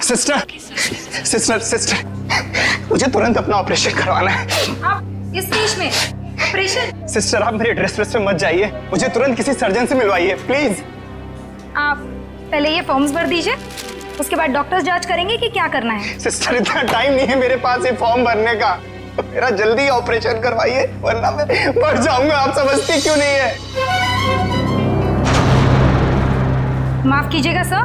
Sister sister sister, मुझे तुरंत अपना ऑपरेशन करवाना है। आप इस स्टेज में ऑपरेशन? सिस्टर आप मेरे ड्रेस पे मत जाइए, मुझे तुरंत किसी सर्जन से मिलवाइए प्लीज। आप पहले ये फॉर्म्स भर दीजिए, उसके बाद डॉक्टर्स जांच करेंगे कि क्या करना है। सिस्टर इतना टाइम नहीं है मेरे पास ये फॉर्म भरने का, मेरा जल्दी ऑपरेशन करवाइए वरना मैं मर जाऊंगा। आप समझती क्यों नहीं है? माफ कीजिएगा सर,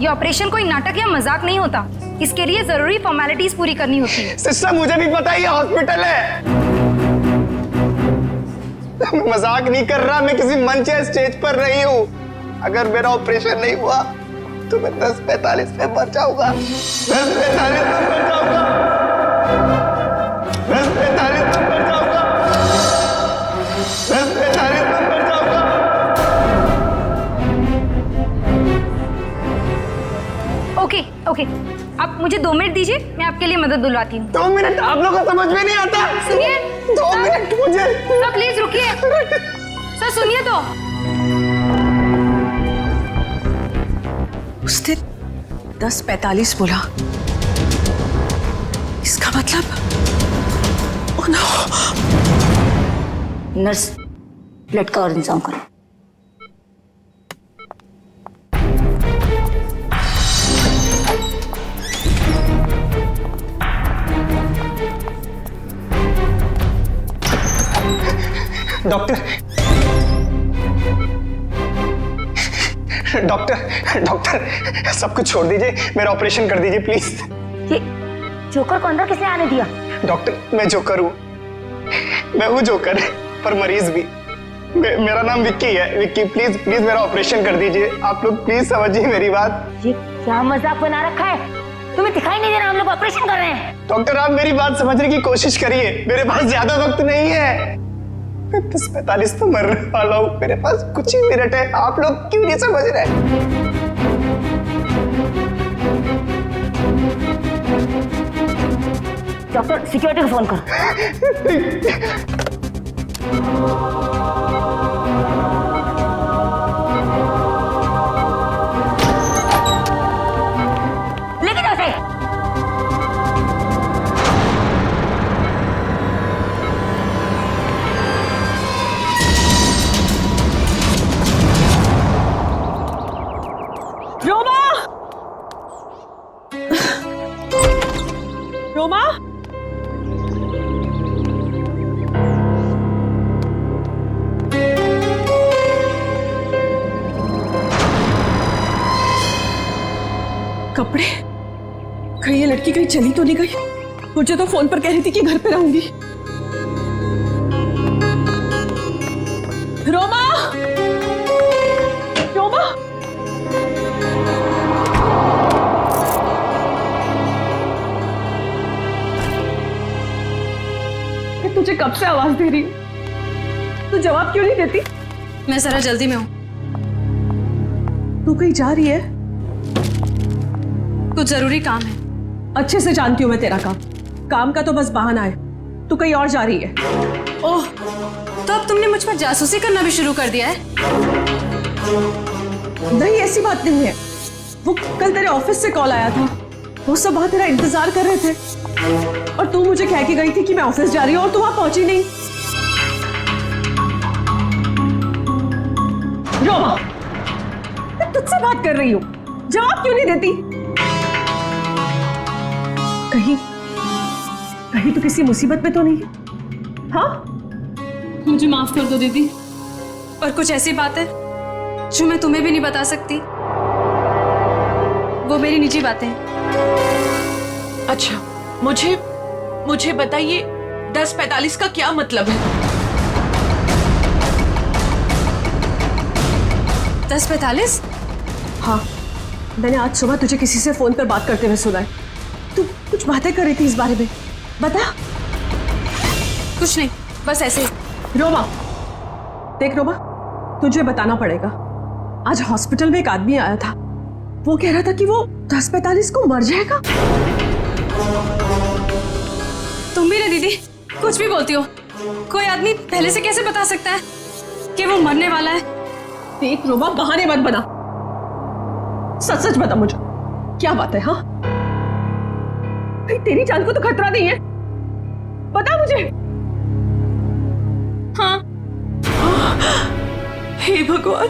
ये ऑपरेशन कोई नाटक या मजाक नहीं होता, इसके लिए जरूरी फॉर्मेलिटीज पूरी करनी होती है। सिस्टर मुझे भी पता है ये हॉस्पिटल है, मैं मजाक नहीं कर रहा, मैं किसी मंच या स्टेज पर नहीं हूँ। अगर मेरा ऑपरेशन नहीं हुआ तो मैं 10:45 में मर जाऊंगा। 10:45 में मर जाऊंगा। 10:45 में मर जाऊंगा। 10:45 में मर जाऊंगा। ओके ओके, आप मुझे 2 मिनट दीजिए, मैं आपके लिए मदद बुलवाती हूँ। 2 मिनट? आप लोगों को समझ में नहीं आता? सुनिए 2 मिनट मुझे। सर प्लीज रुकिए, सर सुनिए तो। उसने 10:45 बोला, इसका मतलब ओह नो। नर्स, ब्लड का और इंतजाम करो। डॉक्टर डॉक्टर डॉक्टर सब कुछ छोड़ दीजिए, मेरा ऑपरेशन कर दीजिए प्लीज। ये जोकर को अंदर किसने आने दिया? डॉक्टर मैं जोकर हूँ, मैं हूँ जोकर पर मरीज भी। मेरा नाम विक्की है। विक्की प्लीज प्लीज मेरा ऑपरेशन कर दीजिए, आप लोग प्लीज समझिए मेरी बात। ये क्या मजाक बना रखा है? तुम्हें दिखाई नहीं दे रहा हम लोग ऑपरेशन कर रहे हैं? डॉक्टर आप मेरी बात समझने की कोशिश करिए, मेरे पास ज्यादा वक्त नहीं है, मैं 10:45 तो मरने वाला हूँ, मेरे पास कुछ ही मिनट है, आप लोग क्यों नहीं समझ रहे? डॉक्टर सिक्योरिटी को फोन करो। लेके जाओ उसे। रोमा, रोमा, कपड़े, कहीं ये लड़की कहीं चली तो नहीं गई? मुझे तो फोन पर कह रही थी कि घर पे रहूंगी। रोमा, रोमा, मैं तुझे कब से आवाज दे रही हूँ, तू जवाब क्यों नहीं देती? मैं जरा जल्दी में हूँ। तू कहीं जा रही है? कुछ जरूरी काम है। अच्छे से जानती हूँ मैं तेरा काम, काम का तो बस बहाना है। तू कहीं और जा रही है। ओह, तो अब तुमने मुझ पर जासूसी करना भी शुरू कर दिया है? नहीं ऐसी बात नहीं है, वो कल तेरे ऑफिस से कॉल आया था, वो सब वहां तेरा इंतजार कर रहे थे और तू मुझे कह के गई थी कि मैं ऑफिस जा रही हूँ और तू वहां पहुंची नहीं। रोमा, मैं तुझसे बात कर रही हूँ, जवाब क्यों नहीं देती? कहीं कहीं तो किसी मुसीबत में तो नहीं? हाँ, मुझे माफ कर दो दीदी, और कुछ ऐसी बात है जो मैं तुम्हें भी नहीं बता सकती, वो मेरी निजी बातें हैं। अच्छा, मुझे बताइए 10:45 का क्या मतलब है? 10:45? हाँ, मैंने आज सुबह तुझे किसी से फोन पर बात करते हुए सुना है। तू कुछ बातें कर रही थी इस बारे में, बता। कुछ नहीं, बस ऐसे ही। रोमा, देख रोमा, तुझे बताना पड़ेगा। आज हॉस्पिटल में एक आदमी आया था, वो कह रहा था कि वो 10:45 को मर जाएगा। तुम भी ना दीदी, कुछ भी बोलती हो। कोई आदमी पहले से कैसे बता सकता है कि वो मरने वाला है? देख रोमा, बहाने मत बना, सच सच बता मुझे, क्या बात है? हाँ भाई, तेरी जान को तो खतरा नहीं है, बता मुझे। हाँ। हे भगवान,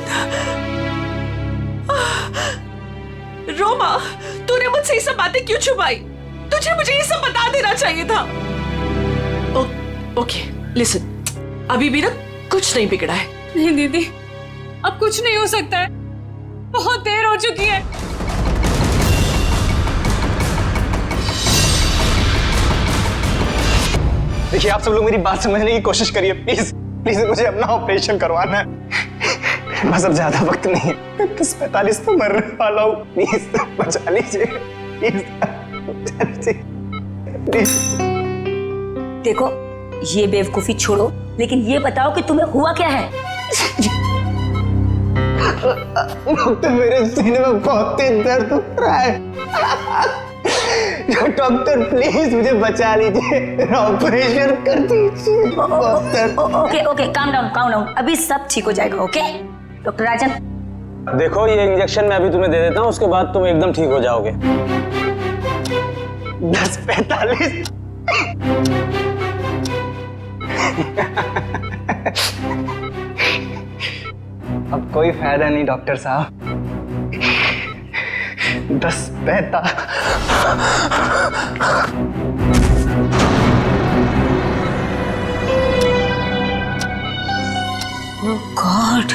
रोमा, तूने मुझसे ये सब बातें क्यों छुपाई? तुझे मुझे ये सब बता देना चाहिए था। ओके लिसन, अभी भी ना कुछ नहीं बिगड़ा है। नहीं दीदी, अब कुछ नहीं हो सकता है, बहुत देर हो चुकी है। देखिए, आप सब लोग मेरी बात समझने की कोशिश करिए, प्लीज प्लीज। मुझे अपना ऑपरेशन करवाना है, बस अब ज्यादा वक्त नहीं है। 10:45 तो मरने वाला हूँ, प्लीज बचा लीजिए, प्लीज बचा लीजिए, प्लीज। देखो, ये बेवकूफी छोड़ो, लेकिन ये बताओ कि तुम्हें हुआ क्या है? डॉक्टर, मेरे सीने में बहुत तेज दर्द हो रहा है। डॉक्टर प्लीज मुझे बचा लीजिए, मेरा ऑपरेशन कर दीजिए। ओके ओके, काम डाउन, अभी सब ठीक हो जाएगा। ओके डॉक्टर राजन, देखो, ये इंजेक्शन मैं अभी तुम्हें दे देता हूँ, उसके बाद तुम एकदम ठीक हो जाओगे। 10:45। अब कोई फायदा नहीं डॉक्टर साहब। 10:45। ओह गॉड,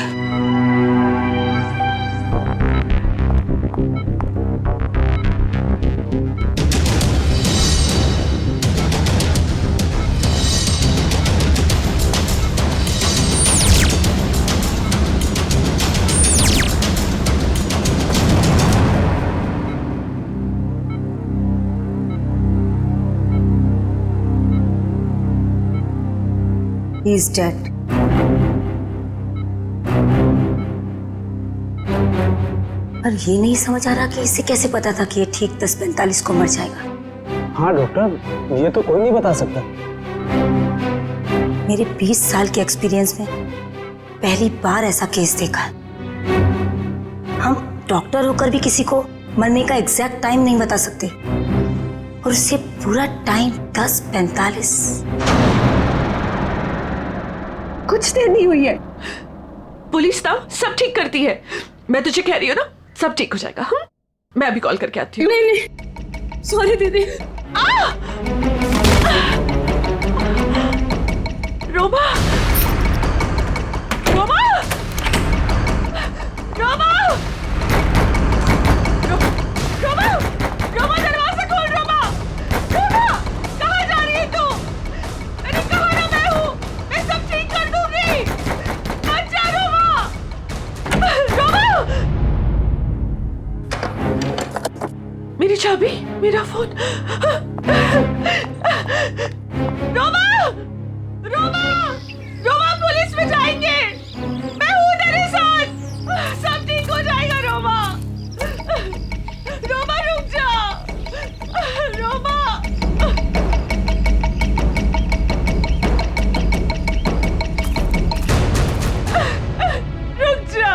he is dead. पर ये नहीं समझ आ रहा कि इसे कैसे पता था कि ये ठीक 10:45 को मर जाएगा। हाँ डॉक्टर, ये तो कोई नहीं बता सकता। मेरे 20 साल के एक्सपीरियंस में पहली बार ऐसा केस देखा। हम डॉक्टर होकर भी किसी को मरने का एग्जैक्ट टाइम नहीं बता सकते, और उससे पूरा टाइम 10:45। कुछ देर नहीं हुई है। पुलिस ना सब ठीक करती है, मैं तुझे कह रही हूँ ना, सब ठीक हो जाएगा। मैं अभी कॉल करके आती हूँ। नहीं, सॉरी दीदी। रोमा, रोमा, रोमा, रोमा, रोमा, दरवाजा खोल। रोमा, रोमा, कहाँ जा रही है तू? अरे कहाँ ना मैं हूँ, मैं सब ठीक कर दूंगी। मत जा रोमा, रोमा। मेरी चाबी, मेरा फोन। रोमा, रोमा, रोमा, पुलिस में जाएंगे, मैं हूँ तेरे साथ, सब ठीक हो जाएगा। रोमा, रोमा रुक जा, रोमा। रुक जा।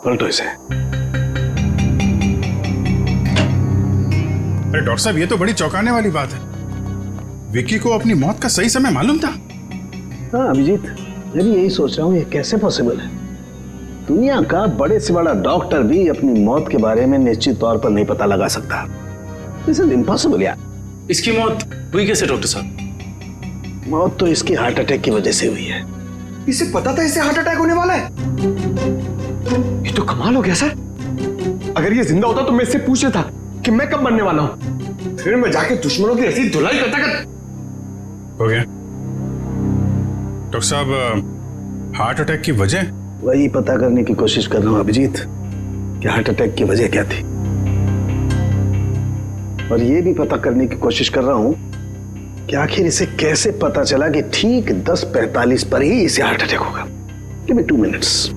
पलटो इसे। अरे डॉक्टर साहब, ये तो बड़ी चौंकाने वाली बात है। विक्की को अपनी मौत का सही समय मालूम था? हाँ अभिजीत, मैं भी यही सोच रहा हूँ, ये कैसे पॉसिबल है? दुनिया का बड़े से बड़ा डॉक्टर भी अपनी मौत के बारे में निश्चित तौर पर नहीं पता लगा सकता। दिस इज इम्पॉसिबल यार। इसकी मौत हुई कैसे डॉक्टर साहब? मौत तो इसकी हार्ट अटैक की वजह से हुई है। इसे पता था इसे हार्ट अटैक होने वाला है? ये तो कमाल हो गया सर। अगर ये जिंदा होता तो मैं इससे पूछ लेता कि मैं कब मरने वाला हूं, फिर मैं जाके दुश्मनों की ऐसी धुलाई करता कर। हो गया डॉक्टर साहब, हार्ट अटैक की वजह? वही पता करने की कोशिश कर रहा हूँ अभिजीत कि हार्ट अटैक की वजह क्या थी, और ये भी पता करने की कोशिश कर रहा हूँ कि आखिर इसे कैसे पता चला कि ठीक 10:45 पर ही इसे हार्ट अटैक होगा। Give me 2 minutes.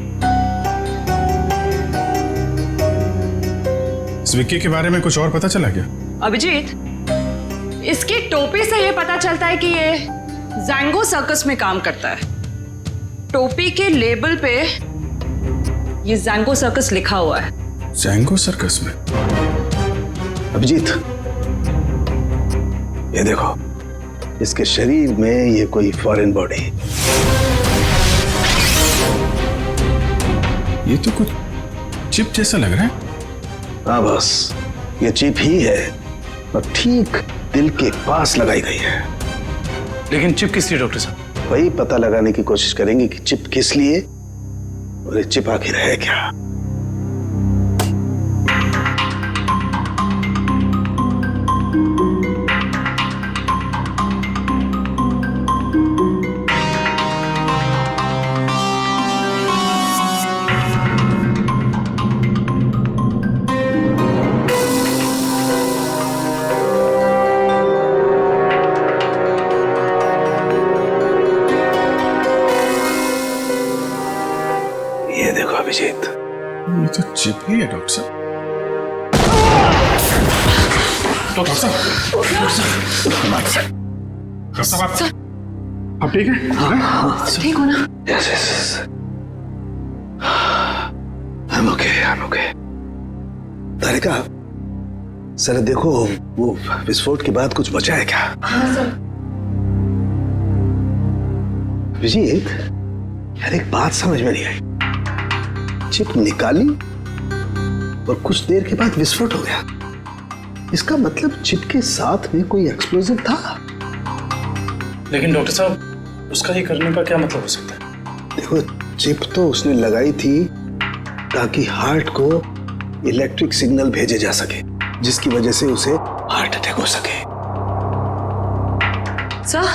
इस विक्की के बारे में कुछ और पता चला क्या? अभिजीत, इसकी टोपी से ये पता चलता है कि ये जैंगो सर्कस में काम करता है। टोपी के लेबल पे ये जैंगो सर्कस लिखा हुआ है। जैंगो सर्कस में? अभिजीत, ये देखो, इसके शरीर में ये कोई फॉरेन बॉडी। ये तो कुछ चिप जैसा लग रहा है। हाँ बस, ये चिप ही है और ठीक दिल के पास लगाई गई है। लेकिन चिप किस लिए डॉक्टर साहब? वही पता लगाने की कोशिश करेंगे कि चिप किस लिए और ये चिप आखिर है क्या। ये देखो अभिजीत, ये तो चिप ही है डॉक्टर साहब। डॉक्टर साहब, आप ठीक है? ठीक हो ना? Yes yes, I'm okay। Tarika, sir देखो, वो विस्फोट के बाद कुछ बचा है क्या? हाँ सर। अभिजीत, यार एक बात समझ में नहीं आई। चिप निकाली और कुछ देर के बाद विस्फोट हो गया। इसका मतलब चिप के साथ में कोई एक्सप्लोजिव था। लेकिन डॉक्टर साहब, उसका ये करने का क्या मतलब हो सकता है? देखो, चिप तो उसने लगाई थी ताकि हार्ट को इलेक्ट्रिक सिग्नल भेजे जा सके, जिसकी वजह से उसे हार्ट अटैक हो सके। सर,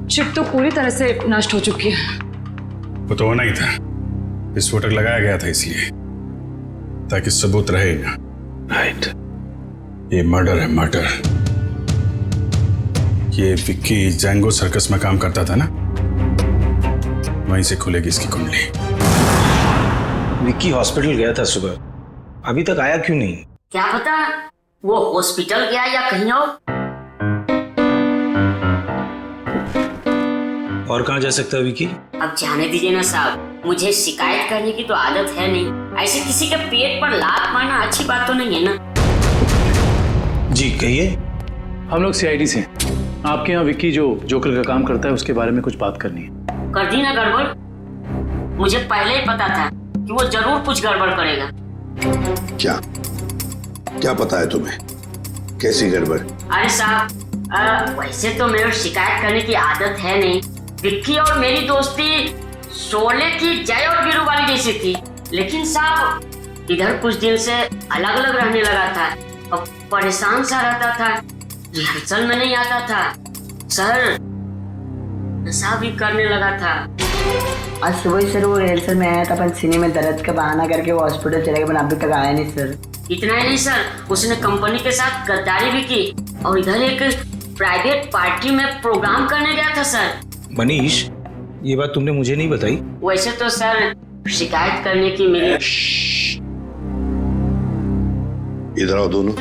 चिप तो पूरी तरह से नष्ट हो चुकी है। वो तो होना ही था, विस्फोटक लगाया गया था इसलिए, ताकि सबूत रहे ना। राइट। ये मर्डर है, मर्डर। ये विक्की जैंगो सर्कस में काम करता था ना, वहीं से खुलेगी इसकी कुंडली। विक्की हॉस्पिटल गया था सुबह, अभी तक आया क्यों नहीं? क्या पता वो हॉस्पिटल गया या कहीं और कहाँ जा सकता है विक्की? अब जाने दीजिए ना साहब, मुझे शिकायत करने की तो आदत है नहीं। ऐसे किसी के पेट पर लात मारना अच्छी बात तो नहीं है ना। जी कहिए। हम लोग सीआईडी से आपके यहाँ विक्की जो जोकर का काम करता है उसके बारे में कुछ बात करनी है। कर दी ना गड़बड़? मुझे पहले ही पता था कि वो जरूर कुछ गड़बड़ करेगा। क्या पता है तुम्हें? कैसी गड़बड़? अरे साहब, वैसे तो मेरे शिकायत करने की आदत है नहीं। विक्की और मेरी दोस्ती शोले की जय और वीरू वाली जैसी थी, लेकिन साहब इधर कुछ दिन से अलग अलग रहने लगा था और परेशान सा रहता था, रिहर्सल में नहीं आता था सर, नशा भी करने लगा था। आज सुबह सर वो रिहर्सल में आया था, पर सीने में दर्द का बहाना करके वो हॉस्पिटल चले गए, पर अभी तक आया नहीं सर। इतना ही नहीं सर, उसने कंपनी के साथ गद्दारी भी की और इधर एक प्राइवेट पार्टी में प्रोग्राम करने गया था सर। मनीष, ये बात तुमने मुझे नहीं बताई। वैसे तो सर शिकायत करने की मेरी। इधर आओ दोनों,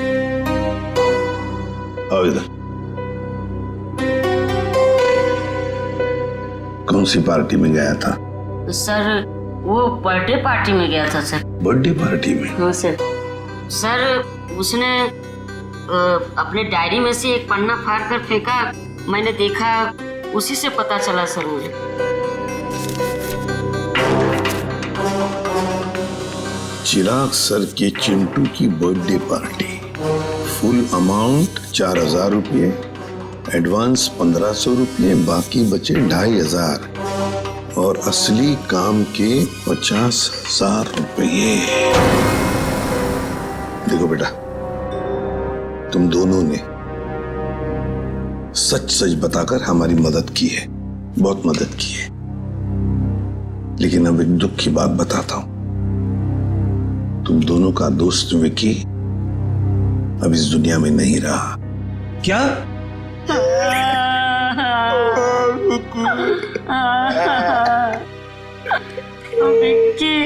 आओ इधर। कौन सी पार्टी में गया था? सर वो बर्थडे पार्टी में गया था सर। बर्थडे पार्टी में? हाँ सर। सर उसने अपने डायरी में से एक पन्ना फाड़ कर फेंका, मैंने देखा, उसी से पता चला सर मुझे। चिराग सर के चिंटू की बर्थडे पार्टी, फुल अमाउंट 4000 रुपये, एडवांस 1500 रुपये, बाकी बचे 2500 और असली काम के 50,000 रुपये। देखो बेटा, तुम दोनों ने सच सच बताकर हमारी मदद की है, बहुत मदद की है, लेकिन अब एक दुख की बात बताता हूं। तुम दोनों का दोस्त विकी अब इस दुनिया में नहीं रहा। क्या? विक्की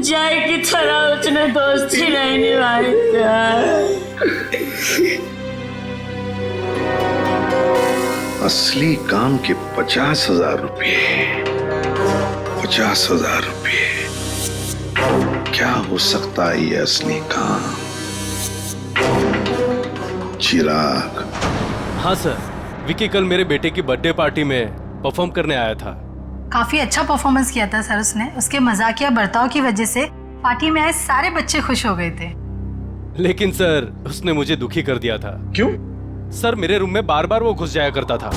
जय की तरह उसने दोस्ती नहीं निभाई सर। असली काम के 50,000 रुपये, 50,000 रुपये, क्या हो सकता है ये असली काम? चिराग। हाँ सर, विकी कल मेरे बेटे की बर्थडे पार्टी में परफॉर्म करने आया था। काफी अच्छा परफॉर्मेंस किया था सर उसने। उसके मजाकिया बर्ताव की वजह से पार्टी में आए सारे बच्चे खुश हो गए थे। लेकिन सर उसने मुझे दुखी कर दिया था। क्यों? सर मेरे रूम में बार बार वो घुस जाया करता था।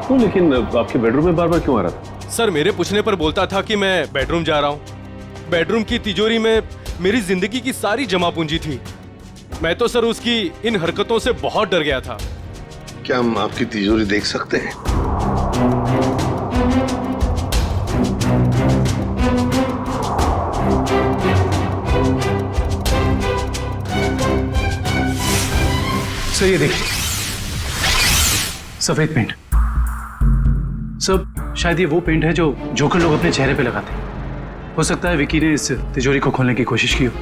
तो लेकिन आपके बेडरूम में बार बार क्यों आ रहा था? सर मेरे पूछने पर बोलता था कि मैं बेडरूम जा रहा हूँ। बेडरूम की तिजोरी में मेरी जिंदगी की सारी जमा पूंजी थी। मैं तो सर उसकी इन हरकतों से बहुत डर गया था। क्या हम आपकी तिजोरी देख सकते हैं? सर ये देखिए, सफेद पेंट। सर शायद ये वो पेंट है जो जोकर लोग अपने चेहरे पे लगाते हैं। हो सकता है विकी ने इस तिजोरी को खोलने की कोशिश की हो।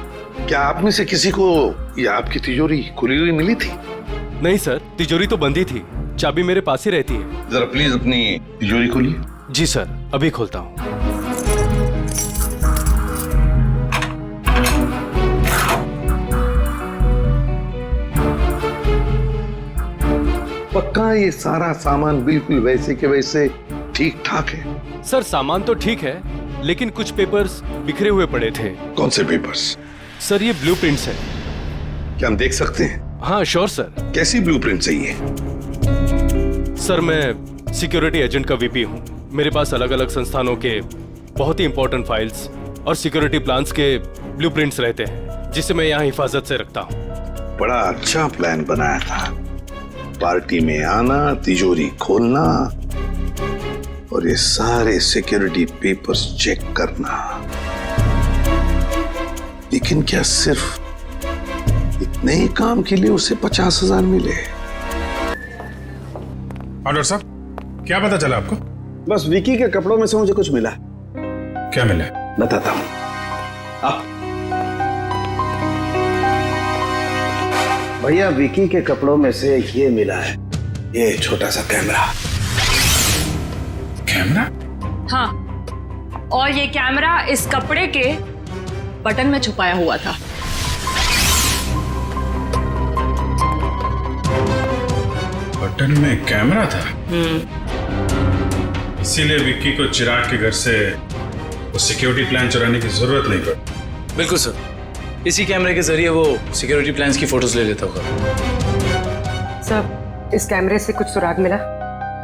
क्या आप में से किसी को ये आपकी तिजोरी खुली हुई मिली थी? नहीं सर, तिजोरी तो बंद ही थी। चाबी मेरे पास ही रहती है। जरा प्लीज अपनी तिजोरी खोलिए। जी सर, अभी खोलता हूँ। पक्का ये सारा सामान बिल्कुल वैसे के वैसे ठीक ठाक है? सर सामान तो ठीक है, लेकिन कुछ पेपर्स बिखरे हुए पड़े थे। कौन से पेपर्स? सर ये ब्लूप्रिंट्स है। क्या हम देख सकते हैं? हाँ श्योर सर। कैसी ब्लूप्रिंट चाहिए? सर मैं सिक्योरिटी एजेंट का वीपी हूँ। मेरे पास अलग अलग संस्थानों के बहुत ही इंपॉर्टेंट फाइल्स और सिक्योरिटी प्लान्स के ब्लूप्रिंट्स रहते हैं, जिसे मैं यहाँ हिफाजत से रखता हूँ। बड़ा अच्छा प्लान बनाया था। पार्टी में आना, तिजोरी खोलना और ये सारे सिक्योरिटी पेपर्स चेक करना। लेकिन क्या सिर्फ इतने ही काम के लिए उसे 50,000 मिले? डॉक्टर साहब, क्या पता चला आपको? बस विकी के कपड़ों में से मुझे कुछ मिला। क्या मिला? बताता हूं। भैया विकी के कपड़ों में से ये मिला है, ये छोटा सा कैमरा। कैमरा? हाँ, और ये कैमरा इस कपड़े के बटन में छुपाया हुआ था। बटन में कैमरा था? इसीलिए विक्की को चिराग के घर से वो सिक्योरिटी प्लान चुराने की जरूरत नहीं पड़ी। बिल्कुल सर, इसी कैमरे के जरिए वो सिक्योरिटी प्लान्स की फोटोज ले लेता होगा। सर इस कैमरे से कुछ सुराग मिला?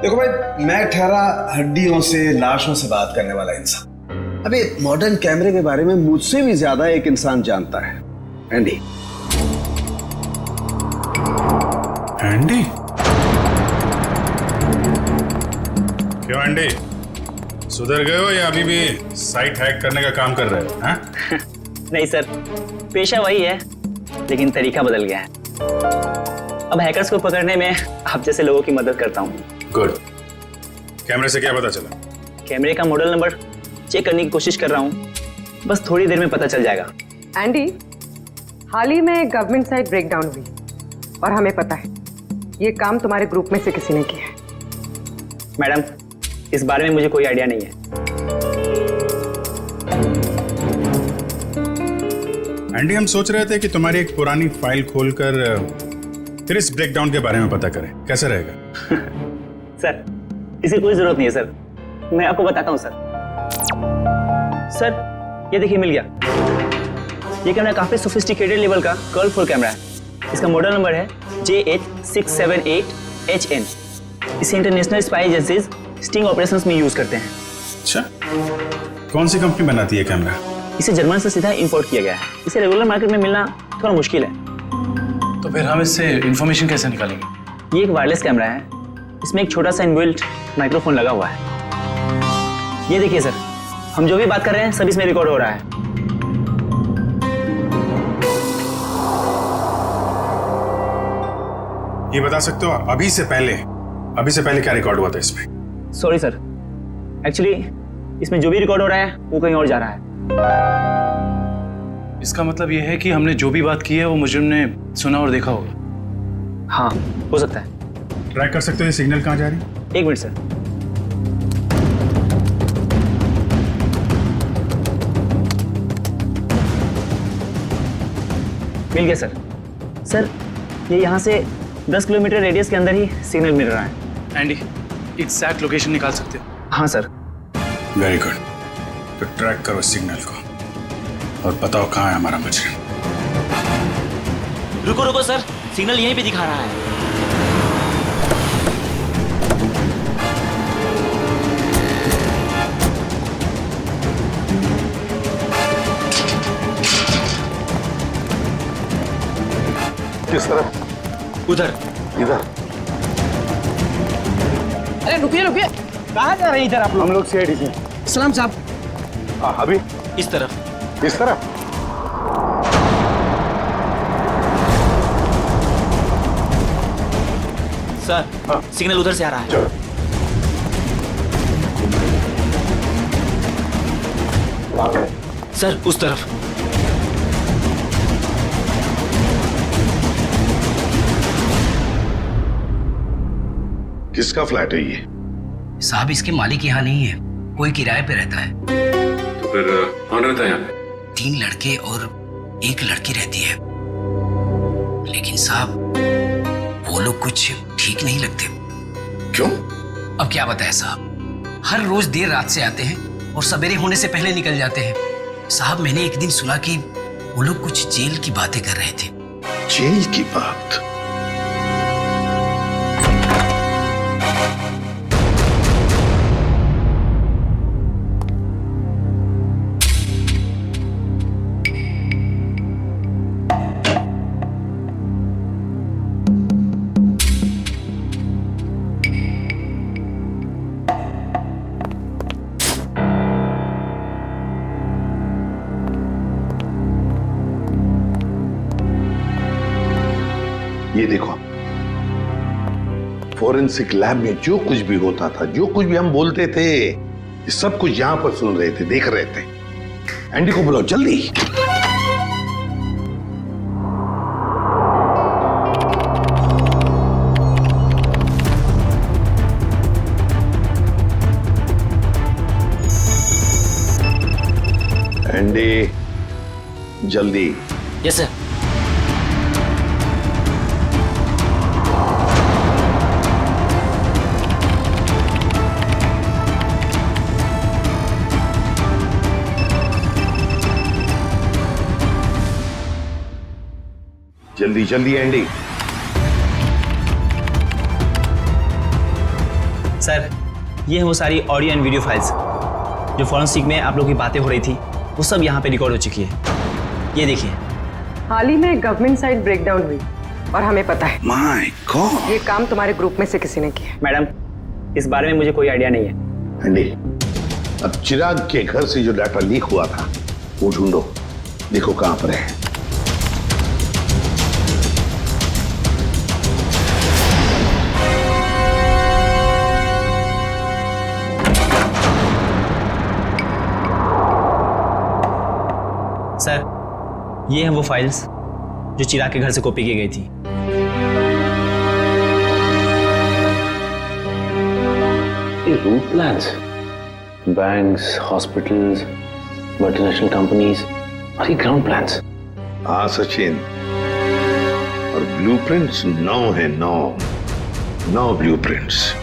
देखो भाई, मैं ठहरा हड्डियों से, लाशों से बात करने वाला इंसान। अबे मॉडर्न कैमरे के बारे में मुझसे भी ज्यादा एक इंसान जानता है, एंडी। एंडी? क्यों एंडी, सुधर गए हो या अभी भी साइट हैक करने का काम कर रहे हो? हाँ? नहीं सर, पेशा वही है, लेकिन तरीका बदल गया है। अब हैकर्स को पकड़ने में आप जैसे लोगों की मदद करता हूँ। गुड। कैमरे से क्या पता चला? कैमरे का मॉडल नंबर चेक करने की कोशिश कर रहा हूँ, बस थोड़ी देर में पता चल जाएगा। एंडी, हाल ही में गवर्नमेंट साइट ब्रेकडाउन हुई और हमें पता है ये काम तुम्हारे ग्रुप में से किसी ने किया है। मैडम, इस बारे में मुझे कोई आइडिया नहीं है। एंडी, हम सोच रहे थे कि तुम्हारी एक पुरानी फाइल खोलकर फिर इस ब्रेकडाउन के बारे में पता करें, कैसा रहेगा? सर, इसकी कोई जरूरत नहीं है सर, मैं आपको बताता हूँ सर। सर ये देखिए, मिल गया। ये कैमरा काफी सोफिस्टिकेटेड लेवल का कर्व कैमरा है। इसका मॉडल नंबर है JH678HN। इसे international spy agencies sting operations में यूज करते हैं। अच्छा, कौन सी कंपनी बनाती है कैमरा? इसे जर्मन से सीधा इंपोर्ट किया गया है। इसे रेगुलर मार्केट में मिलना थोड़ा मुश्किल है। तो फिर हम इससे इंफॉर्मेशन कैसे निकालेंगे? ये एक वायरलेस कैमरा है, इसमें एक छोटा सा इनबिल्ट माइक्रोफोन लगा हुआ है। ये देखिए सर, हम जो भी बात कर रहे हैं सब इसमें रिकॉर्ड हो रहा है। ये बता सकते हो अभी से पहले क्या रिकॉर्ड हुआ था इसमें? सॉरी सर, एक्चुअली इसमें जो भी रिकॉर्ड हो रहा है वो कहीं और जा रहा है। इसका मतलब यह है कि हमने जो भी बात की है वो मुजरिम ने सुना और देखा होगा। हाँ, हो सकता है। ट्रैक कर सकते हो ये सिग्नल कहाँ जा रही है? 1 मिनट सर। मिल गया सर। सर, ये यहाँ से 10 किलोमीटर रेडियस के अंदर ही सिग्नल मिल रहा है। एंडी, एग्जैक्ट लोकेशन निकाल सकते हो? हाँ सर। Very good. तो ट्रैक करो सिग्नल को और बताओ कहाँ है हमारा मुजरिम। रुको रुको सर, सिग्नल यहीं पे दिखा रहा है। किस तरफ? उधर। इधर? अरे रुकिए रुकिए, कहाँ जा रहे हैं इधर आप लोग? हम लोग सीआईडी से। सलाम साहब। अभी इस तरफ। इस तरफ? सर, सिग्नल उधर से आ रहा है। चलो। सर, उस तरफ। किसका फ्लैट है ये? साहब, इसके मालिक यहाँ नहीं है, कोई किराए पे रहता है। तो फिर कौन रहता है यहाँ पे? 3 लड़के और 1 लड़की रहती है। लेकिन साहब, वो लोग कुछ ठीक नहीं लगते। क्यों? अब क्या बताएं साहब, हर रोज देर रात से आते हैं और सवेरे होने से पहले निकल जाते हैं। साहब, मैंने एक दिन सुना कि वो लोग कुछ जेल की बातें कर रहे थे। जेल की बात? ये देखो, फोरेंसिक लैब में जो कुछ भी होता था, जो कुछ भी हम बोलते थे, ये सब कुछ यहां पर सुन रहे थे, देख रहे थे। एंडी को बुलाओ जल्दी। एंडी, जल्दी। Yes sir. जल्दी जल्दी एंडी। सर, ये है वो सारी ऑडियो एंड वीडियो फाइल्स जो फॉरेंसिक में आप लोगों की बातें हो रही थी, वो सब यहाँ पे रिकॉर्ड हो चुकी है। ये देखिए। हाल ही में गवर्नमेंट साइड ब्रेकडाउन हुई और हमें पता है। माय गॉड, ये काम तुम्हारे ग्रुप में से किसी ने किया। मैडम, इस बारे में मुझे कोई आइडिया नहीं है। एंडी, अब चिराग के घर से जो डाटा लीक हुआ था वो ढूंढो, देखो कहां पर है। सर, ये हैं वो फाइल्स जो चिराग के घर से कॉपी की गई थी। ये route plans, banks, hospitals, multinational companies और ये ग्राउंड प्लान्स। हाँ सचिन, और ब्लूप्रिंट्स 9 है, 9 ब्लूप्रिंट्स।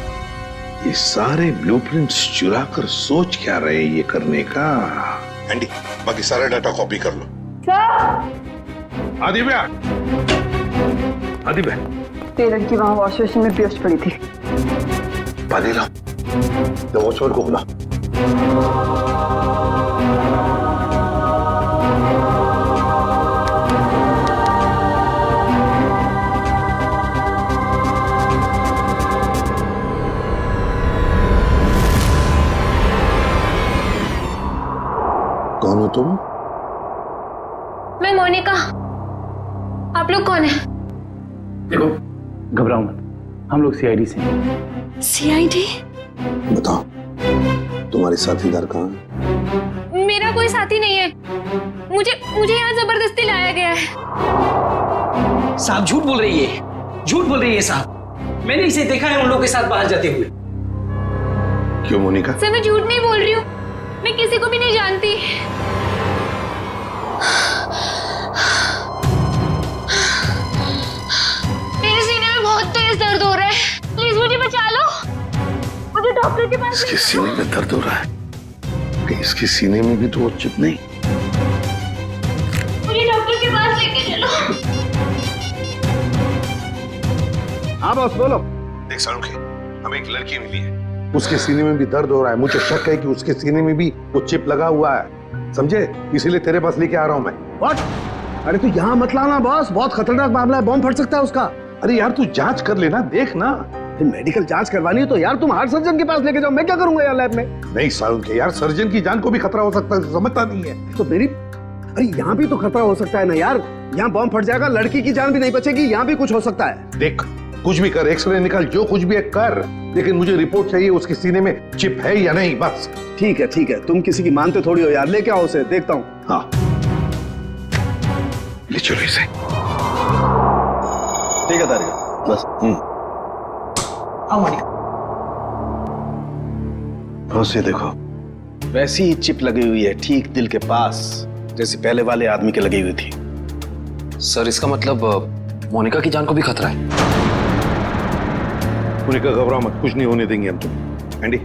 ये सारे ब्लूप्रिंट्स चुरा कर सोच क्या रहे ये करने का। एंडी, बाकी सारा डाटा कॉपी कर लो। आदिव्या, आदिव्या, ये लड़की वहां वॉश बेसिन में बेहोश पड़ी थी। पानी लाओ, तो वॉचमैन को बुला। कौन हो तुम? मैं मोनिका। आप लोग कौन है? देखो, घबराओ मत, हम लोग सीआईडी से हैं। सीआईडी? बताओ, तुम्हारे साथीदार कहाँ हैं? मेरा कोई साथी नहीं है। मुझे यहाँ जबरदस्ती लाया गया है। साहब झूठ बोल रही है, झूठ बोल रही है साहब। मैंने इसे देखा है उन लोगों के साथ बाहर जाते हुए। क्यों मोनिका? सर मैं झूठ नहीं बोल रही हूँ, मैं किसी को भी नहीं जानती। मेरे सीने में बहुत तेज दर्द हो रहा है, प्लीज मुझे बचा लो। मुझे डॉक्टर के पास इसके सीने में दर्द हो रहा है? कहीं इसके सीने में भी तो वो चिप नहीं? मुझे डॉक्टर के पास लेके चलो। हाँ बॉस बोलो। देख सारुखे, हमें एक लड़की मिली है, उसके सीने में भी दर्द हो रहा है। मुझे शक है कि उसके सीने में भी वो चिप लगा हुआ है, समझे? इसीलिए तेरे पास लेके आ रहा हूं मैं। व्हाट? अरे तू यहाँ मत लाना बॉस, बहुत खतरनाक मामला है, बॉम्ब फट सकता है उसका। अरे यार तू जांच कर लेना, देख ना। मेडिकल जांच करवानी है तो यार तुम हार्ट सर्जन के पास लेके जाओ, मैं क्या करूंगा यार लैब में? नहीं सारुखे यार, सर्जन की जान को भी खतरा हो सकता है, समझता नहीं है। तो मेरी, अरे यहाँ भी तो खतरा हो सकता है ना यार, यहाँ बॉम्ब फट जाएगा, लड़की की जान भी नहीं बचेगी, यहाँ भी कुछ हो सकता है। देख कुछ भी कर, एक्सरे निकाल, जो कुछ भी है कर, लेकिन मुझे रिपोर्ट चाहिए उसके सीने में चिप है या नहीं, बस। ठीक है, तुम किसी की मानते थोड़ी हो यार, लेके आओ उसे, देखता हूँ। हाँ ले चलो इसे। ठीक है तारिका, बस। आओ मोनिका। बस ये देखो, वैसी ही चिप लगी हुई है ठीक दिल के पास, जैसे पहले वाले आदमी के लगी हुई थी। सर इसका मतलब मोनिका की जान को भी खतरा है। मोनिका घबराओ मत, कुछ नहीं होने देंगे हम तुम। एंडी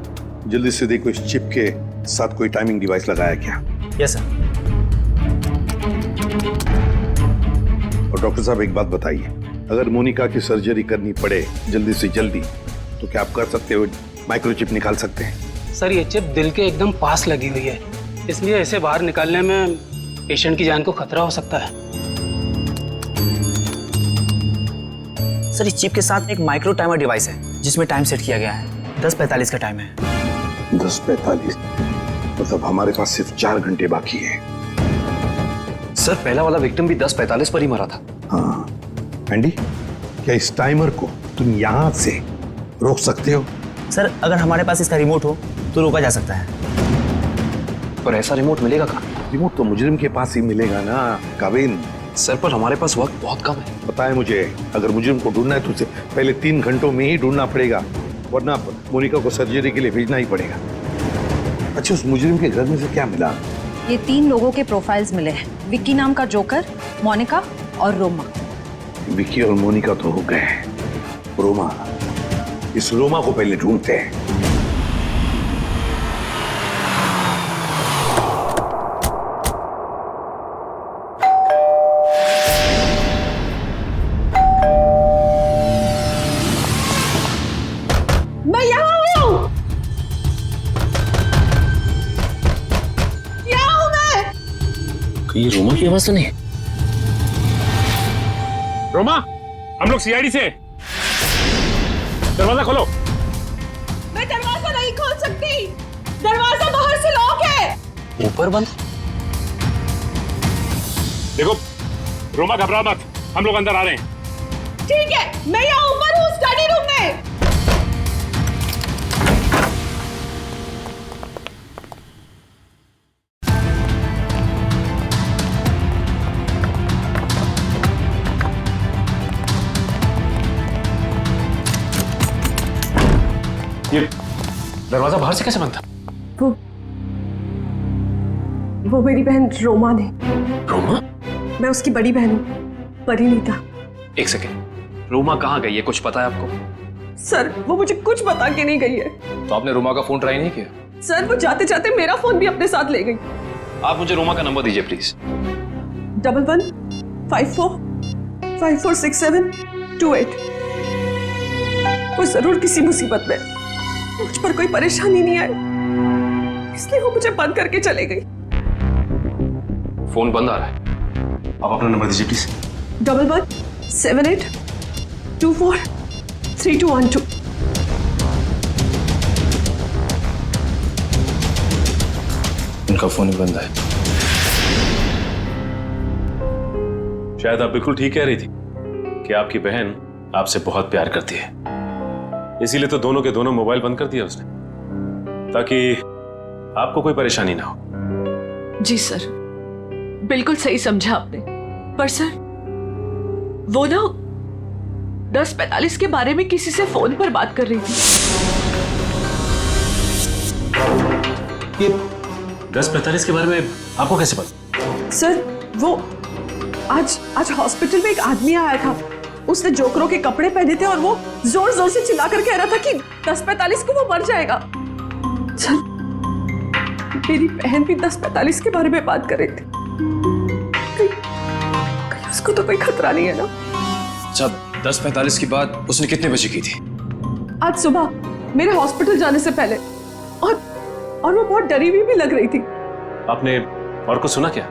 जल्दी से देखो इस चिप के साथ कोई टाइमिंग डिवाइस लगाया क्या? Yes sir. और डॉक्टर साहब एक बात बताइए, अगर मोनिका की सर्जरी करनी पड़े जल्दी से जल्दी तो क्या आप कर सकते हो? माइक्रोचिप निकाल सकते हैं? सर ये चिप दिल के एकदम पास लगी हुई है, इसलिए इसे बाहर निकालने में पेशेंट की जान को खतरा हो सकता है। सर इस चिप के साथ एक माइक्रो टाइमर डिवाइस है जिसमें टाइम सेट किया गया है। 10:45 का टाइम है। 10:45 मतलब हमारे पास सिर्फ 4 घंटे बाकी है। सर पहला वाला विक्टिम भी 10:45 पर ही मरा था। हाँ एंडी, क्या इस टाइमर को तुम यहां से रोक सकते हो? सर अगर हमारे पास इसका रिमोट हो तो रोका जा सकता है। पर ऐसा रिमोट मिलेगा कहाँ? रिमोट तो मुजरिम के पास ही मिलेगा ना काविन। सर पर हमारे पास वक्त बहुत कम है। पता है मुझे, अगर मुजरिम को ढूंढना है तो उसे पहले 3 घंटों में ही ढूंढना पड़ेगा, वरना मोनिका को सर्जरी के लिए भेजना ही पड़ेगा। अच्छा उस मुजरिम के घर में से क्या मिला? ये 3 लोगों के प्रोफाइल्स मिले हैं, विक्की नाम का जोकर, मोनिका और रोमा। विक्की और मोनिका तो हो गए, रोमा, इस रोमा को पहले ढूंढते हैं। मैं यहाँ हूँ, यहाँ हूँ मैं। ये रोमा की आवाज तो नहीं? रोमा, हम लोग सीआईडी से। दरवाजा खोलो। मैं दरवाजा नहीं खोल सकती, दरवाजा बाहर से लॉक है। ऊपर बंद। देखो रोमा घबरा मत, हम लोग अंदर आ रहे हैं। ठीक है, मैं यहाँ ऊपर हूँ स्टडी रूम में। ये दरवाजा बाहर से कैसे बंद था? वो मेरी बहन रोमा ने। रोमा? मैं उसकी बड़ी बहन हूँ, परिणीता। एक सेकेंड, रोमा कहाँ गई है, कुछ पता है आपको? सर वो मुझे कुछ बता के नहीं गई है। तो आपने रोमा का फोन ट्राई नहीं किया? सर वो जाते जाते मेरा फोन भी अपने साथ ले गई। आप मुझे रोमा का नंबर दीजिए प्लीज। 1154546728। वो जरूर किसी मुसीबत में, मुझ पर कोई परेशानी नहीं आई, इसलिए वो मुझे बंद करके चले गई। फोन बंद आ रहा है, आप अपना नंबर दीजिए प्लीज। 1178243212। उनका फोन ही बंद है। शायद आप बिल्कुल ठीक कह रही थी कि आपकी बहन आपसे बहुत प्यार करती है, इसीलिए तो दोनों के दोनों मोबाइल बंद कर दिया उसने, ताकि आपको कोई परेशानी ना हो। जी सर, बिल्कुल सही समझा आपने। पर सर, वो ना 10:45 के बारे में किसी से फोन पर बात कर रही थी। ये 10:45 के बारे में आपको कैसे पता? सर, वो आज हॉस्पिटल में एक आदमी आया था। उसने जोकरों के कपड़े पहने थे और वो जोर जोर से चिल्ला कर कह रहा था कि 10:45 को वो मर जाएगा। सर, मेरी बहन भी 10:45 के बारे में बात कर रही थी। कहीं उसको तो कोई खतरा नहीं है ना? अच्छा, 10:45 की बात उसने कितने बजे की थी? आज सुबह मेरे हॉस्पिटल जाने से पहले। और वो बहुत डरी हुई भी लग रही थी। आपने और कुछ सुना क्या?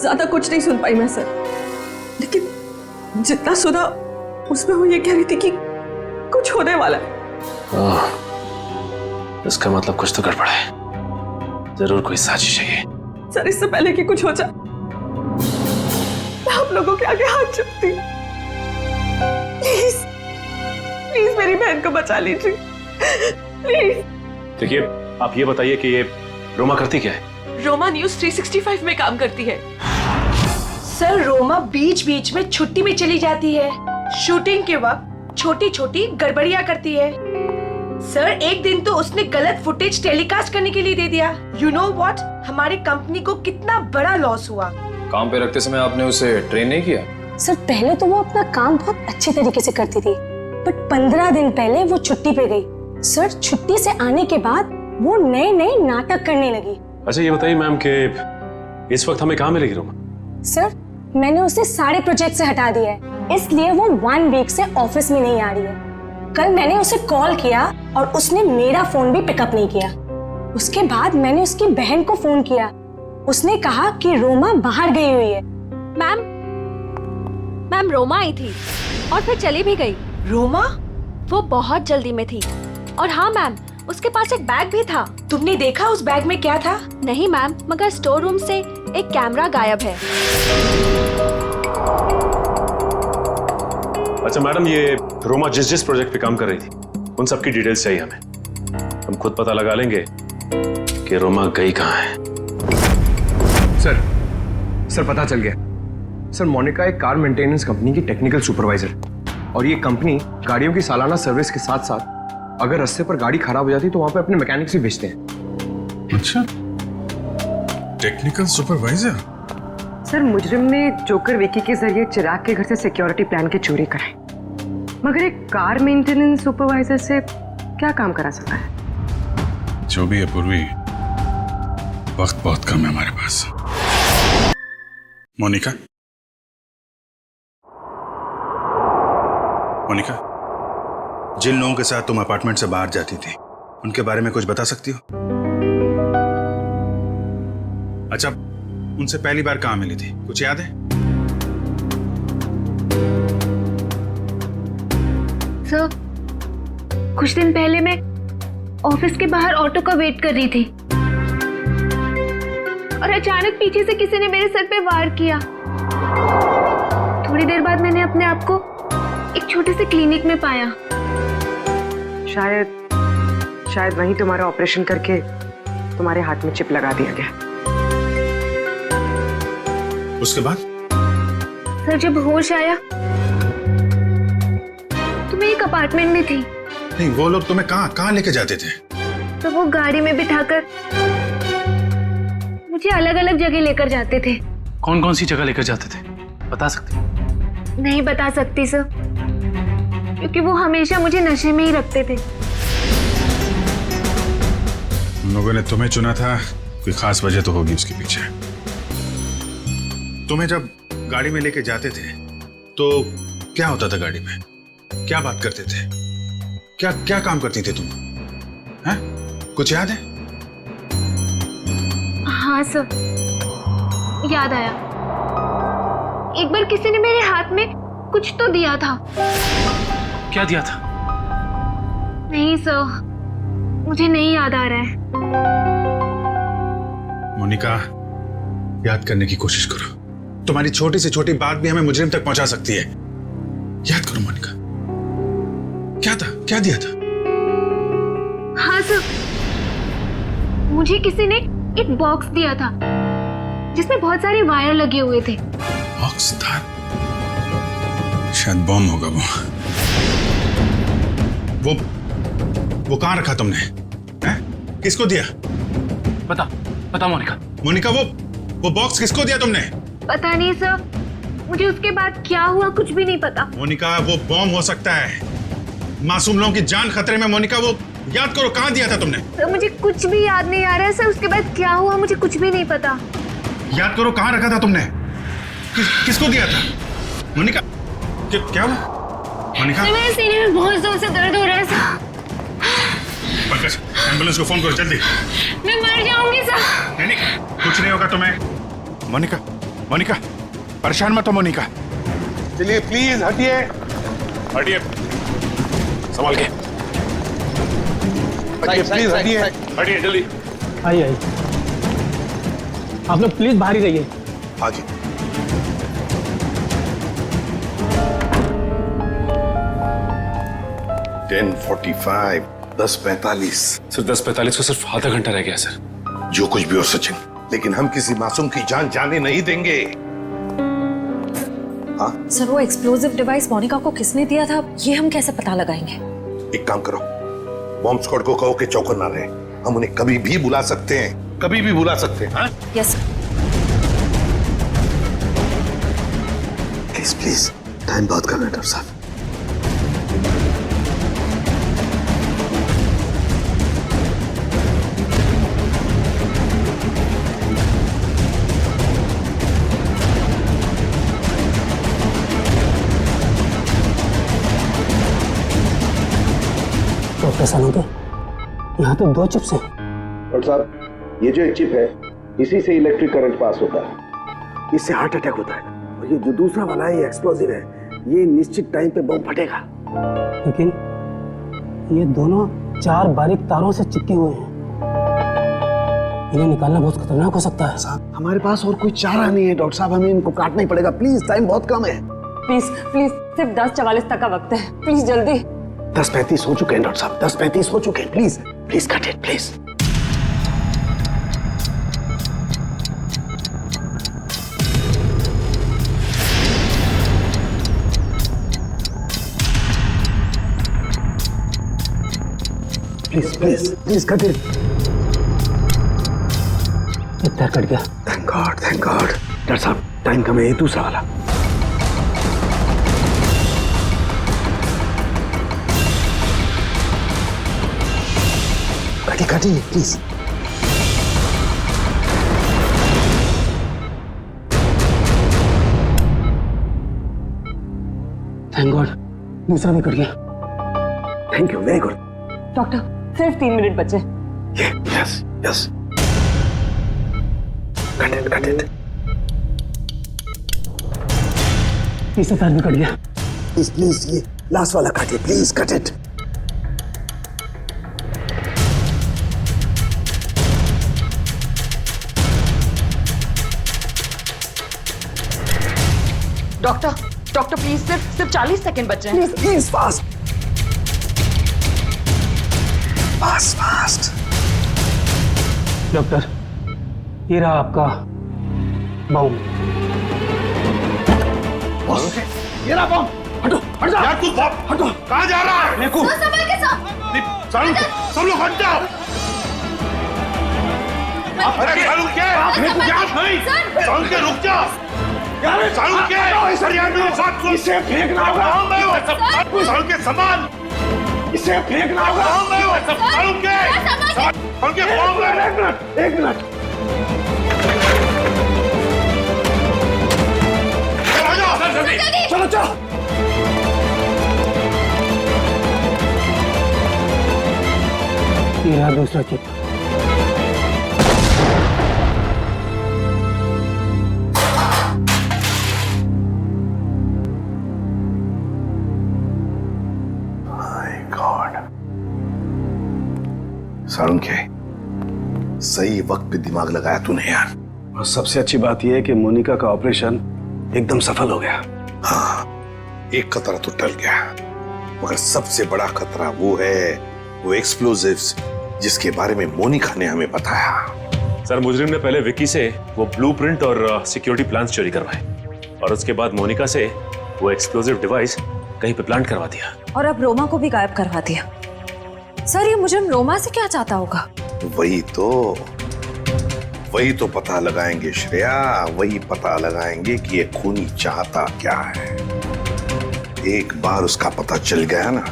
ज्यादा कुछ नहीं सुन पाई मैं सर, लेकिन जितना सुना उसमें वो ये कह रही थी कि कुछ होने वाला है। इसका मतलब कुछ तो गड़बड़ है, जरूर कोई साजिश है ये। सर, इससे पहले कि कुछ हो जाए मैं आप लोगों के आगे हाथ जोड़ती हूँ। प्लीज प्लीज मेरी बहन को बचा लीजिए, प्लीज। देखिए, आप ये बताइए कि ये रोमा करती क्या है? रोमा न्यूज 365 में काम करती है। सर, रोमा बीच बीच में छुट्टी में चली जाती है। शूटिंग के वक्त छोटी छोटी गड़बड़ियां करती है। सर, एक दिन तो उसने गलत फुटेज टेलीकास्ट करने के लिए दे दिया। यू नो व्हाट, हमारी कंपनी को कितना बड़ा लॉस हुआ। काम पे रखते समय आपने उसे ट्रेन नहीं किया? सर, पहले तो वो अपना काम बहुत अच्छे तरीके से करती थी, बट 15 दिन पहले वो छुट्टी पे गई। सर, छुट्टी से आने के बाद वो नए नए नाटक करने लगी। अच्छा, ये बताइए मैम कि इस वक्त हमें कहाँ मिलेगी रोमा? सर, मैंने उसे सारे प्रोजेक्ट से हटा दिया है, इसलिए वो 1 वीक से ऑफिस में नहीं आ रही है। कल मैंने उसे कॉल किया और उसने मेरा फोन भी पिकअप नहीं किया। उसके बाद मैंने उसकी बहन को फोन किया, उसने कहा कि रोमा बाहर गई हुई है। मैम, रोमा आई थी और फिर चली भी गई। रोमा? वो बहुत जल्दी में थी। और हाँ मैम, उसके पास एक बैग भी था। तुमने देखा उस बैग में क्या था? नहीं मैम, मगर स्टोर रूम से एक कैमरा गायब है। अच्छा मैडम, ये रोमा जिस जिस प्रोजेक्ट पे काम कर रही थी उन सब की डिटेल्स चाहिए हमें। हम खुद पता लगा लेंगे कि रोमा गई कहाँ है। सर, पता चल गया। सर, मोनिका एक कार मेंटेनेंस कंपनी की टेक्निकल सुपरवाइजर, और ये कंपनी गाड़ियों की सालाना सर्विस के साथ साथ अगर रास्ते पर गाड़ी खराब हो जाती तो वहां पे अपने मैकेनिक्स भी भेजते हैं। अच्छा, टेक्निकल सुपरवाइजर। सर, मुजरिम ने जोकर विकी के जरिए चिराग के घर से सिक्योरिटी प्लान की चोरी कराई, मगर एक कार मेंटेनेंस सुपरवाइजर से क्या काम करा सकता है? जो भी है पूर्वी, वक्त बहुत कम है हमारे पास। मोनिका, जिन लोगों के साथ तुम अपार्टमेंट से बाहर जाती थी उनके बारे में कुछ बता सकती हो? अच्छा, उनसे पहली बार कहां मिली थी, कुछ याद है? सर, कुछ दिन पहले मैं ऑफिस के बाहर ऑटो का वेट कर रही थी और अचानक पीछे से किसी ने मेरे सर पे वार किया। थोड़ी देर बाद मैंने अपने आप को एक छोटे से क्लिनिक में पाया। शायद वहीं तुम्हारा ऑपरेशन करके तुम्हारे हाथ में चिप लगा दिया गया। उसके बाद? सर, जब होश आया तो मैं एक अपार्टमेंट में थी। नहीं, वो लोग तुम्हें कहाँ लेके जाते थे? तो वो गाड़ी में बिठाकर मुझे अलग अलग जगह लेकर जाते थे। कौन कौन सी जगह लेकर जाते थे, बता सकते? नहीं बता सकती सर, क्योंकि वो हमेशा मुझे नशे में ही रखते थे। उन लोगों ने तुम्हें चुना था, कोई खास वजह तो होगी उसके पीछे। तुम्हें जब गाड़ी में लेके जाते थे तो क्या होता था गाड़ी में? क्या बात करते थे? क्या काम करती थी तुम? हैं? कुछ याद है? हाँ सर, याद आया। एक बार किसी ने मेरे हाथ में कुछ तो दिया था। क्या दिया था? नहीं सर, मुझे नहीं याद आ रहा है। मोनिका, याद करने की कोशिश करो। तुम्हारी छोटी से छोटी बात भी हमें मुजरिम तक पहुंचा सकती है। याद करो मोनिका, क्या था, क्या दिया था? हाँ सर, मुझे किसी ने एक बॉक्स दिया था जिसमें बहुत सारे वायर लगे हुए थे। बॉक्स था, शायद बॉम्ब होगा वो कहाँ रखा तुमने? हैं? किसको दिया? बता मोनिका। मोनिका वो बॉक्स किसको दिया तुमने? पता नहीं सर, मुझे उसके बाद क्या हुआ कुछ भी नहीं पता। मोनिका वो बॉम्ब हो सकता है, मासूम लोगों की जान खतरे में। मोनिका वो याद करो, कहाँ दिया था तुमने? सर मुझे कुछ भी याद नहीं आ रहा है सर, उसके बाद क्या हुआ मुझे कुछ भी नहीं पता। याद करो, कहाँ रखा था तुमने? किसको दिया था? मोनिका क्या हुआ? मोनिका मेरे सीने में बहुत जोर से दर्द हो रहा है सर। पंकज, एम्बुलेंस को फोन करो जल्दी। मैं मर जाऊंगी सर। नहीं, कुछ नहीं होगा तुम्हें। मोनिका परेशान मत हो मोनिका। चलिए प्लीज हटिए। संभाल के हटिए, प्लीज हटिए जल्दी। आइए आप लोग प्लीज बाहर ही रहिए। हाँ जी। $10:45, 10:45। सर 10:45 को सिर्फ आधा घंटा रह गया सर। जो कुछ भी हो सचिन, लेकिन हम किसी मासूम की जान जाने नहीं देंगे। हाँ सर, वो एक्सप्लोजिव डिवाइस मोनिका को किसने दिया था, ये हम कैसे पता लगाएंगे? एक काम करो, बॉम्ब स्क्वाड को कहो कि चौकन ना रहे। हम उन्हें कभी भी बुला सकते हैं, कभी भी बुला सकते हैं। हाँ? यस प्लीज टाइम बात कर रहे हैं डॉक्टर साहब। डॉक्टर साहब, यहाँ तो 2 चिप्स हैं। डॉक्टर साहब, ये जो एक चिप है, इसी से इलेक्ट्रिक करंट पास होता है, इससे हार्ट अटैक होता है। और ये जो दूसरा वाला है, ये एक्सप्लोजिव है, ये निश्चित टाइम पे बम फटेगा। लेकिन ये दोनों 4 बारीक तारों से चिपके हुए हैं, इन्हें निकालना बहुत खतरनाक हो सकता है। साहब, हमारे पास और कोई चारा नहीं है डॉक्टर साहब, हमें इनको काटना ही पड़ेगा। प्लीज, टाइम बहुत कम है। प्लीज सिर्फ 10:44 तक का वक्त है, प्लीज जल्दी। 10:35 हो चुके हैं डॉक्टर साहब, 10:35 हो चुके हैं। Please cut it please. Please cut it. इतना कट गया। Thank God. डॉक्टर साहब, टाइम कम है, ये दूसरा वाला। काटिए प्लीज। थैंक गॉड, दूसरा भी कट गया। Thank you, very good. Doctor सिर्फ 3 मिनट बचे। Yes cut it. तीसरा तार भी कट गया। प्लीज ये लास्ट वाला काटिए, please cut it. Doctor please सिर्फ 40 सेकंड बचे हैं। Please fast. डॉक्टर, ये रहा आपका बम। ये रहा बम। हट जा यार, तू हटो। कहाँ जा रहा है? संभाल के सब लोग हट जाओ। अरे सालू के सालू के रुक जा। सालू के इसे फेंकना होगा। सालू के सामान इसे फेंकना होगा। सालू के एक मिनट। चलो ये रहा दूसरा चिप। सारुण के सही वक्त पे दिमाग लगाया तूने यार। और सबसे अच्छी बात यह है कि मोनिका का ऑपरेशन एकदम सफल हो गया। हाँ, एक खतरा तो टल गया, मगर सबसे बड़ा खतरा वो है, वो एक्सप्लोजिव्स जिसके बारे में मोनिका ने हमें बताया। सर मुजरिम ने पहले विक्की से वो ब्लूप्रिंट और सिक्योरिटी प्लान्स चोरी करवाए और उसके बाद मोनिका से वो एक्सप्लोजिव डिवाइस कहीं पे प्लांट करवा दिया और अब रोमा को भी गायब करवा दिया। सर ये मुजरिम रोमा से क्या चाहता होगा? वही तो पता लगाएंगे श्रेया, वही पता लगाएंगे कि ये खूनी चाहता क्या है। एक बार उसका पता चल गया ना,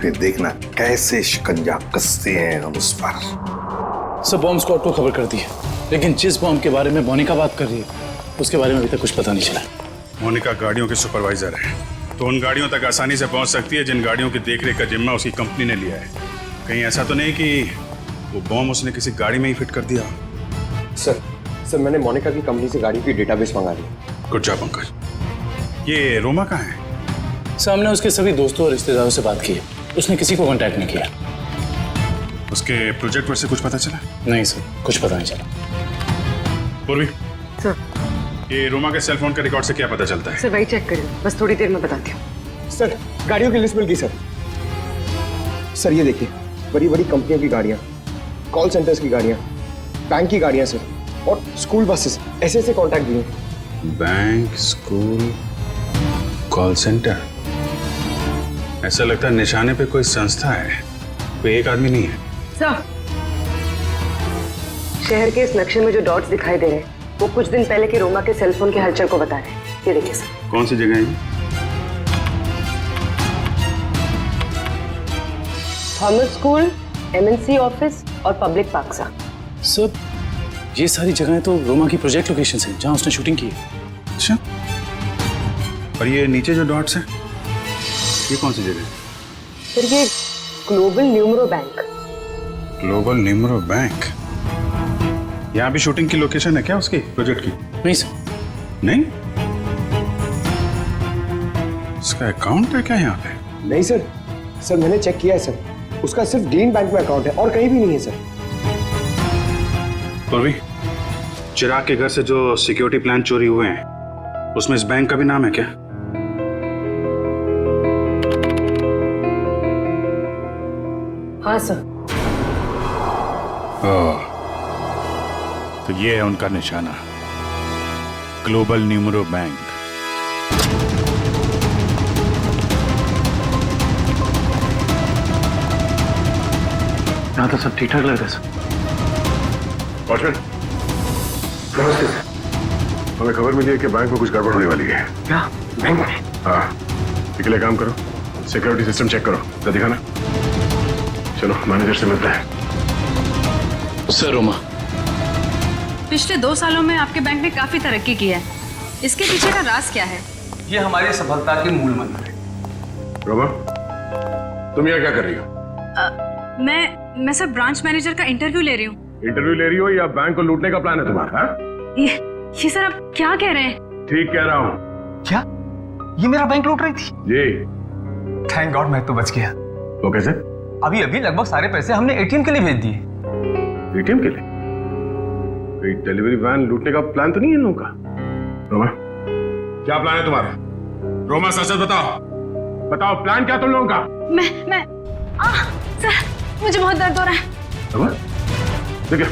फिर देखना कैसे शिकंजा कसते हैं हम उस पर। सब बॉम्ब स्क्वाड को खबर कर दी है, लेकिन जिस बॉम्ब के बारे में मोनिका बात कर रही है उसके बारे में अभी तक कुछ पता नहीं चला। मोनिका गाड़ियों की सुपरवाइजर है, तो उन गाड़ियों तक आसानी से पहुंच सकती है जिन गाड़ियों की देखरेख का जिम्मा उसकी कंपनी ने लिया है। कहीं ऐसा तो नहीं कि वो बॉम्ब उसने किसी गाड़ी में ही फिट कर दिया? सर मैंने मोनिका की कंपनी से गाड़ी की डेटाबेस मंगा ली। Good job Pankaj. ये रोमा कहाँ है? सामने उसके सभी दोस्तों और रिश्तेदारों से बात की है, उसने किसी को कांटेक्ट नहीं किया। उसके प्रोजेक्ट पर से कुछ पता चला? नहीं सर, कुछ पता नहीं चला। पूर्वी सर, ये रोमा के सेल फोन के रिकॉर्ड से क्या पता चलता है? सर वही चेक करिए, बस थोड़ी देर में बताती हूँ। सर गाड़ियों की लिस्ट मिल गई सर। सर ये देखिए, बड़ी बड़ी कंपनियों की गाड़ियाँ, कॉल सेंटर्स की गाड़ियाँ, बैंक की गाड़ियाँ सर, और स्कूल बसेस, ऐसे कॉन्टैक्ट दिए। Bank, school, call centre. ऐसा लगता है निशाने पे कोई संस्था है, कोई एक आदमी नहीं है। सर, शहर के इस नक्शे में जो डॉट्स दिखाई दे रहे हैं वो कुछ दिन पहले के रोमा के सेलफोन के हलचल को बता रहे हैं। ये देखिए सर। कौन सी जगह है? थॉमस स्कूल, एमएनसी ऑफिस और पब्लिक पार्क सर। सर ये सारी जगहें तो रोमा की प्रोजेक्ट लोकेशन हैं जहां उसने शूटिंग की है। अच्छा, और ये नीचे जो डॉट्स हैं ये कौन सी जगह है? सर ये global numero bank. Global numero bank? यहाँ भी शूटिंग की लोकेशन है क्या उसकी प्रोजेक्ट की? नहीं सर। नहीं? उसका अकाउंट है क्या यहाँ पे? नहीं सर, सर मैंने चेक किया है सर, उसका सिर्फ ग्रीन बैंक में अकाउंट है और कहीं भी नहीं है सर। पूर्वी, चिराग के घर से जो सिक्योरिटी प्लान चोरी हुए हैं उसमें इस बैंक का भी नाम है क्या? हाँ सर। ओह, तो ये है उनका निशाना, ग्लोबल न्यूमरो बैंक। यहाँ तो सब ठीक ठाक लग रहा है सर। वॉचमैन, नमस्ते सर। हमें खबर मिली है कि बैंक में कुछ गड़बड़ होने वाली है। क्या? बैंक में? हाँ, इसके लिए काम करो, सिक्योरिटी सिस्टम चेक करो, तो दिखाना। चलो मैनेजर से मिलते हैं। सर रोमा, पिछले 2 सालों में आपके बैंक ने काफी तरक्की की है, इसके पीछे का राज क्या है? ये हमारी सफलता के मूल मंत्र है। रोमा, तुम यहाँ क्या कर रही हो? मैं सर ब्रांच मैनेजर का इंटरव्यू ले रही हूँ। इंटरव्यू ले रही हो या बैंक को लूटने का प्लान है तुम्हारा? ये सर आप क्या कह रहे हैं? ठीक कह रहा हूँ। क्या? ये मेरा बैंक लूट रही थी? जी। थैंक गॉड मैं तो बच गया। वो कैसे? अभी लगभग सारे पैसे हमने एटीएम के लिए भेज दिए। एटीएम के लिए? कोई डिलीवरी वैन लूटने का प्लान तो नहीं है इन लोगों का? रोमा, क्या प्लान है तुम्हारा? रोमा सच बताओ, बताओ प्लान क्या तुम लोगों का? मैं सर मुझे बहुत दर्द हो रहा है। रोमा, देखिए।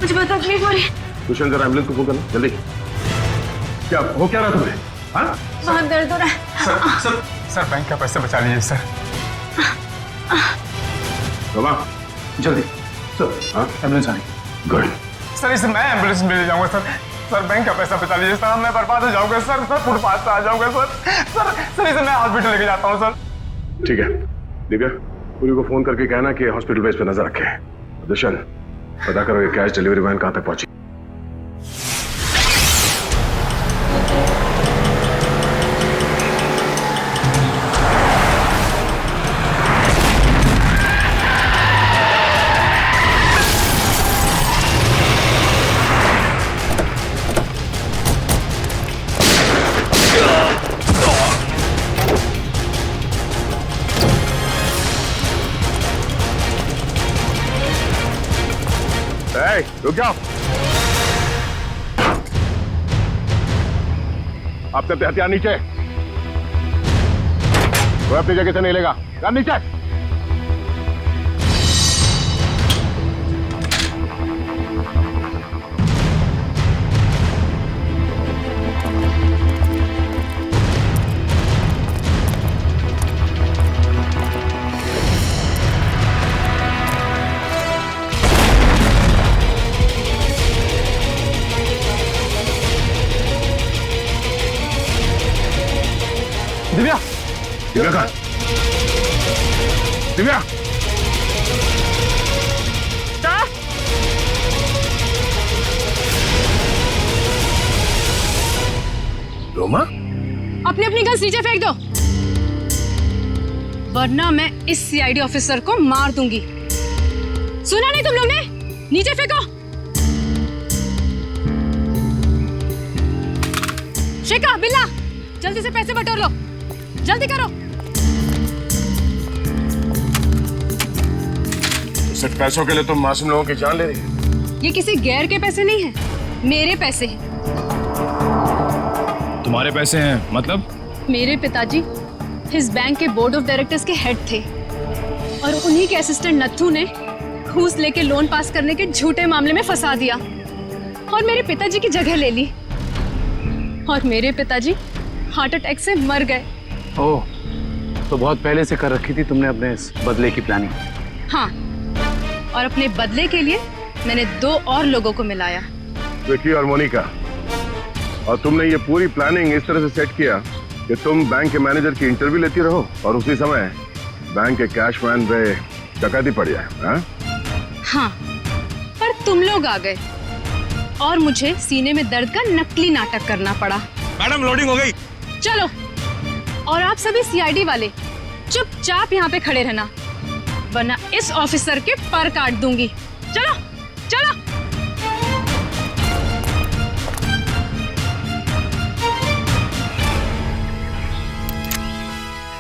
मुझे बहुत तकलीफ हो रही है। कुशन जरा एम्बुलेंस को फोन करना जल्दी। क्या हो क्या रहा तुम्हें? हाँ? बहुत दर्द हो रहा है। सर बैंक का पैसा बचा लीजिए सर। रोमा, जल्दी सर। हाँ, एम्बुलेंस आ रही। गुड। सर इसे मैं एम्बुलेंस में ले जाऊंगा सर। सर बैंक का पैसा बचा लीजिए सर, मैं बर्बाद हो जाऊंगा सर। सर फुटपाथ पे आ जाऊंगा सर इसे मैं हॉस्पिटल लेके जाता हूँ सर। ठीक है दिव्या, पूरी को फोन करके कहना कि हॉस्पिटल बेस पे नजर रखे। दुष्यंत, पता करो ये कैश डिलीवरी वैन कहां तक पहुंची। रुक जाओ। आप सबके हथियार नीचे। कोई अपनी जगह से नहीं लेगा। नीचे। दिव्या कहाँ? दिव्या रोमा, अपनी अपनी गन्स नीचे फेंक दो, वरना मैं इस सीआईडी ऑफिसर को मार दूंगी। सुना नहीं तुम लोग ने? नीचे फेंको। शिका, बिल्ला, जल्दी से पैसे बटोर लो, जल्दी करो। सिर्फ पैसों के लिए तुम मासूम लोगों की जान ले रही हो? ये किसी गैर के पैसे नहीं हैं, मेरे पैसे हैं। तुम्हारे पैसे हैं मतलब? मेरे पिताजी इस बैंक के बोर्ड ऑफ डायरेक्टर्स के हेड थे और उन्हीं के असिस्टेंट नत्थू ने घूस लेके लोन पास करने के झूठे मामले में फंसा दिया और मेरे पिताजी की जगह ले ली और मेरे पिताजी हार्ट अटैक से मर गए। ओह, तो बहुत पहले से कर रखी थी तुमने अपने इस बदले की प्लानिंग? हाँ, और अपने बदले के लिए मैंने 2 और लोगों को मिलाया, विकी और मोनिका। और तुमने ये पूरी प्लानिंग इस तरह से सेट किया कि तुम बैंक के मैनेजर की इंटरव्यू लेती रहो और उसी समय बैंक के कैश वैन पे डकैती पड़ जाए। हाँ, पर तुम लोग आ गए और मुझे सीने में दर्द का नकली नाटक करना पड़ा। मैडम, लोडिंग हो गई। चलो, और आप सभी सीआईडी वाले चुपचाप यहाँ पे खड़े रहना, वरना इस ऑफिसर के पर काट दूंगी। चलो चलो।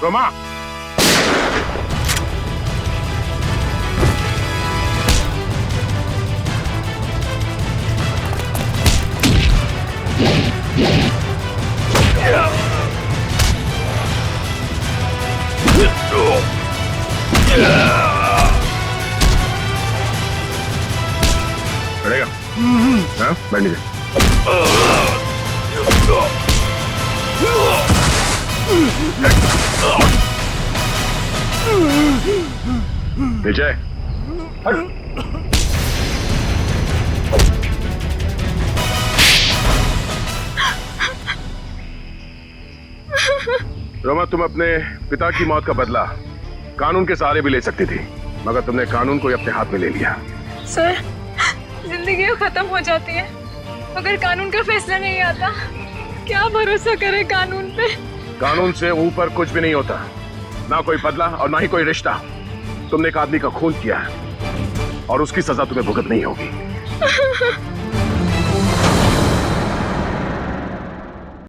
रोमा, पड़ेगा? हाँ, बैठ नीचे। नीचे रोमा, तुम अपने पिता की मौत का बदला कानून के सहारे भी ले सकती थी, मगर तुमने कानून को ही अपने हाथ में ले लिया। सर, जिंदगी खत्म हो जाती है अगर कानून का फैसला नहीं आता। क्या भरोसा करे कानून पे? कानून से ऊपर कुछ भी नहीं होता, ना कोई बदला और ना ही कोई रिश्ता। तुमने एक आदमी का खून किया है और उसकी सजा तुम्हें भुगतनी होगी।